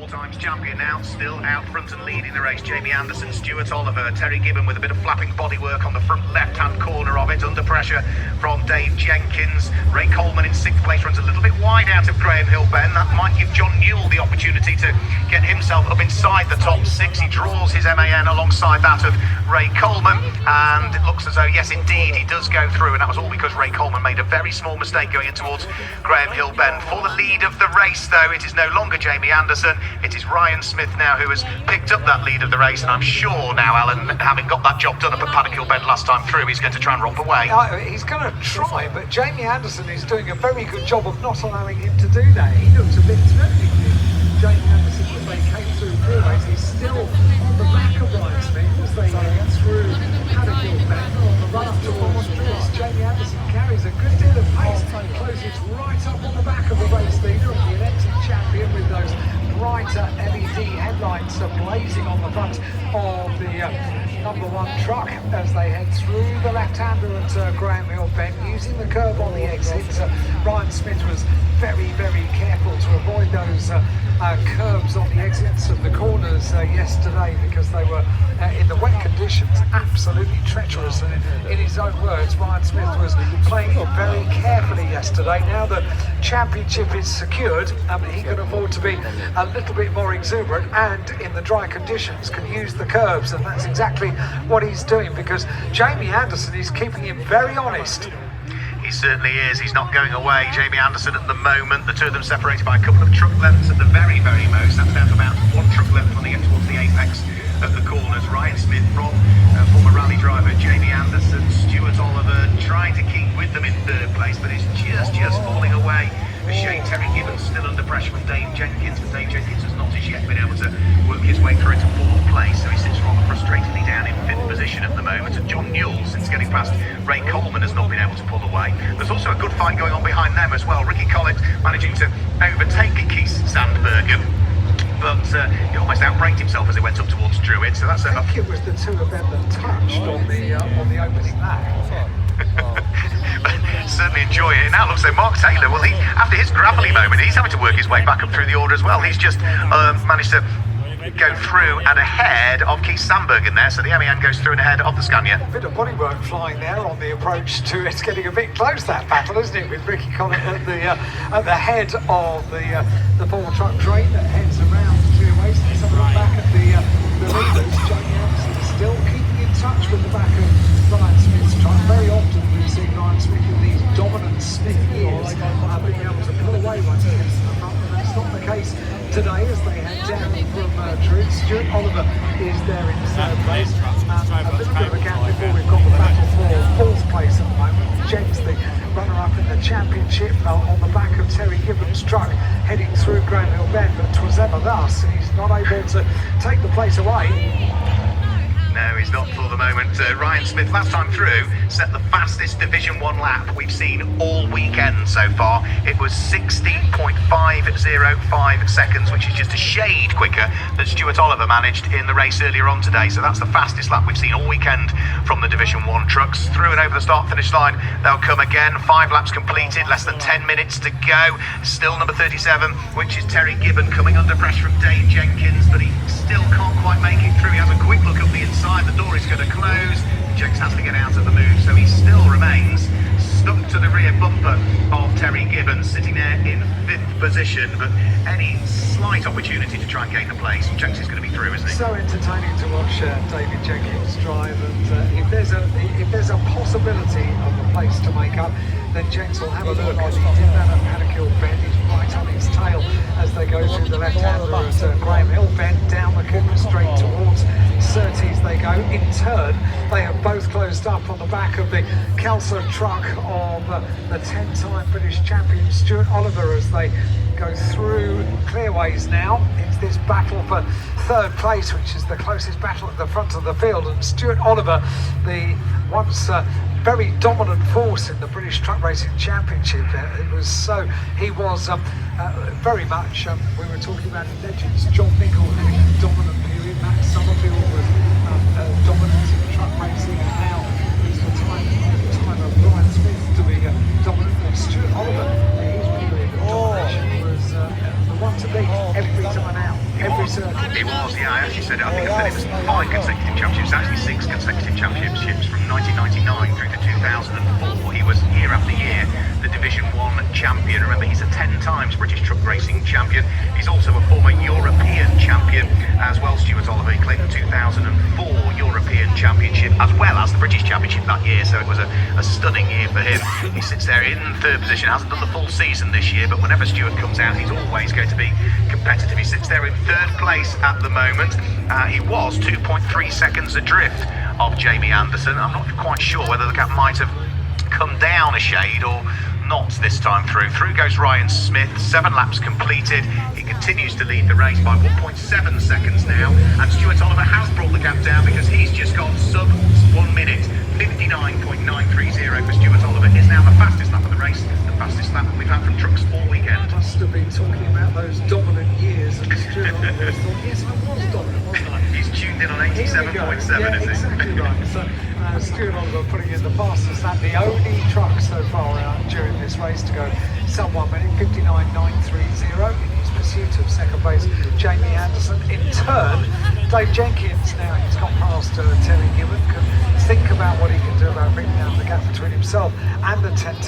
times champion now, still out front and leading the race. Jamie Anderson, Stuart Oliver, Terry Gibbon with a bit of flapping bodywork on the front left-hand corner of it, under pressure from Dave Jenkins. Ray Coleman in 6th place runs a little bit wide out of Graham Hill Ben. That might give John Newell the opportunity to get himself up inside the top 6. He draws his MAN alongside that of Ray Coleman, and it looks as though, yes indeed, he does go through, and that was all because Ray Coleman made a very small mistake going in towards Graham Hill Ben. For the lead of the race though, it is no longer Jamie Anderson, it is Ryan Smith now who has picked up that lead of the race, and I'm sure now, Alan, having got that job done up at Paddock Hill Bend last time through, he's going to try and romp away. He's going to try, but Jamie Anderson is doing a very good job of not allowing him to do that. He looks a bit threatening, Jamie Anderson, as they came through Clearways. He's still on the back of Ryan Smith as they head through Paddock Hill Bend on the run up towards Streets. Jamie Anderson carries a good deal of pace, closes right up on the back of the race leader and the elected champion with those brighter LED headlights blazing on the front of the number 1 truck as they head through the left-hander at Graham Hill Bend, using the curb on the exit. Ryan Smith was very careful to avoid those curbs on the exits of the corners yesterday, because they were in the wet conditions absolutely treacherous, and in his own words, Ryan Smith was playing it very carefully yesterday. Now the championship is secured, he can afford to be a little bit more exuberant, and in the dry conditions can use the curbs, and that's exactly what he's doing, because Jamie Anderson is keeping him very honest. He certainly is. He's not going away. Jamie Anderson at the moment, the two of them separated by a couple of truck lengths at the very most. That's down to about 1 truck length when they get towards the apex of the corners. Ryan Smith from former rally driver Jamie Anderson, Stuart Oliver trying to keep with them in 3rd place, but it's just falling away. A shame Terry Gibbons still under pressure from Dave Jenkins, but Dave Jenkins has not as yet been able to work his way through into 4th place, so he sits rather frustratedly down in 5th position at the moment. And John Newell, since getting past Ray Coleman, has not been able to pull away. There's also a good fight going on behind them as well. Ricky Collett managing to overtake Keith Sandbergen, but he almost outbraked himself as he went up towards Druid, so that's I think it was the two of them that touched on the opening lap. Certainly enjoy it. Now looks like Mark Taylor, well, after his gravelly moment, he's having to work his way back up through the order as well. He's just managed to go through and ahead of Keith Sandbergen there, so the MAN goes through and ahead of the Scania. A bit of bodywork flying there on the approach to it. It's getting a bit close, that battle, isn't it, with Ricky Collett at the head of the 4-truck train that heads around Clearways. Let's have a look back at the leaders. Jamie Anderson is still keeping in touch with the back of Ryan Smith's truck. Very often we've seen Ryan Smith in these dominant Smith years being able to pull away once he gets to the front, but that's not the case today as they head down from Druid. Stuart Oliver is there in 3rd place. A little bit of a gap before we've got the battle for 4th place at the moment. James, the runner-up in the championship, on the back of Terry Gibbons' truck heading through Graham Hill Bend, but 'twas ever thus, and he's not able to take the place away. No, he's not for the moment. Ryan Smith, last time through, set the fastest Division 1 lap we've seen all weekend so far. It was 60.505 seconds, which is just a shade quicker than Stuart Oliver managed in the race earlier on today. So that's the fastest lap we've seen all weekend from the Division 1 trucks. Through and over the start-finish line, they'll come again. 5 laps completed, less than 10 minutes to go. Still number 37, which is Terry Gibbon, coming under pressure from Dave Jenkins, but he still can't quite make it through. He has a quick look up the inside. The door is going to close. Jenks has to get out of the move, so he still remains stuck to the rear bumper of Terry Gibbons, sitting there in 5th position. But any slight opportunity to try and gain the place, Jenks is going to be through, isn't he? So entertaining to watch David Jenkins drive, and if there's a possibility of a place to make up, then Jenks will have a look, and he did that at Paddock Hill Bend. He's right on his tail as they go through the left-hander at Graham Hill Bend, down the Cooper Straight towards Surtees they go. In turn, they have both closed up on the back of the Kelso truck of the 10-time British champion Stuart Oliver as they go through Clearways now. It's this battle for 3rd place, which is the closest battle at the front of the field, and Stuart Oliver, the once very dominant force in the British Truck Racing Championship. He was very much, we were talking about legends, John Nichol having a dominant period, Matt Summerfield was dominant in truck racing, and now it's the time of Ryan Smith to be dominant, and Stuart Oliver, his period of domination was the one to be every time out, every circuit. He was, yeah, I actually said it. I think I said it was 5 consecutive championships, actually 6 consecutive championships from 1999 through to 2004. He was year after year the Division 1 champion. Remember, he's a 10 times British truck racing champion. He's also a former European champion as well. Stuart Oliver claimed the 2004 European Championship as well as the British Championship that year, so it was a stunning year for him. He sits there in third position, hasn't done the full season this year, but whenever Stuart comes out, he's always going to be competitive. He sits there in third place at the moment. He was 2.3 seconds adrift of Jamie Anderson. I'm not quite sure whether the gap might have come down a shade or not this time through. Through goes Ryan Smith, 7 laps completed. He continues to lead the race by 1.7 seconds now, and Stuart Oliver has brought the gap down because he's just got sub 1 minute. 59.930 for Stuart Oliver is now the fastest lap of the race, the fastest lap we've had from trucks all weekend. Must have been talking about those dominant years, and Stuart Oliver thought, yes, I was dominant, wasn't I? He's tuned in on 87.7, yeah, is he? exactly right. So Stuart Oliver putting in the fastest lap, the only truck so far out during this race to go sub 1 minute, 59.930 in his pursuit of second place, Jamie Anderson. In turn, Dave Jenkins, now he's gone past Terry Gibbon, can think about what he can do about bringing down the gap between himself and the 10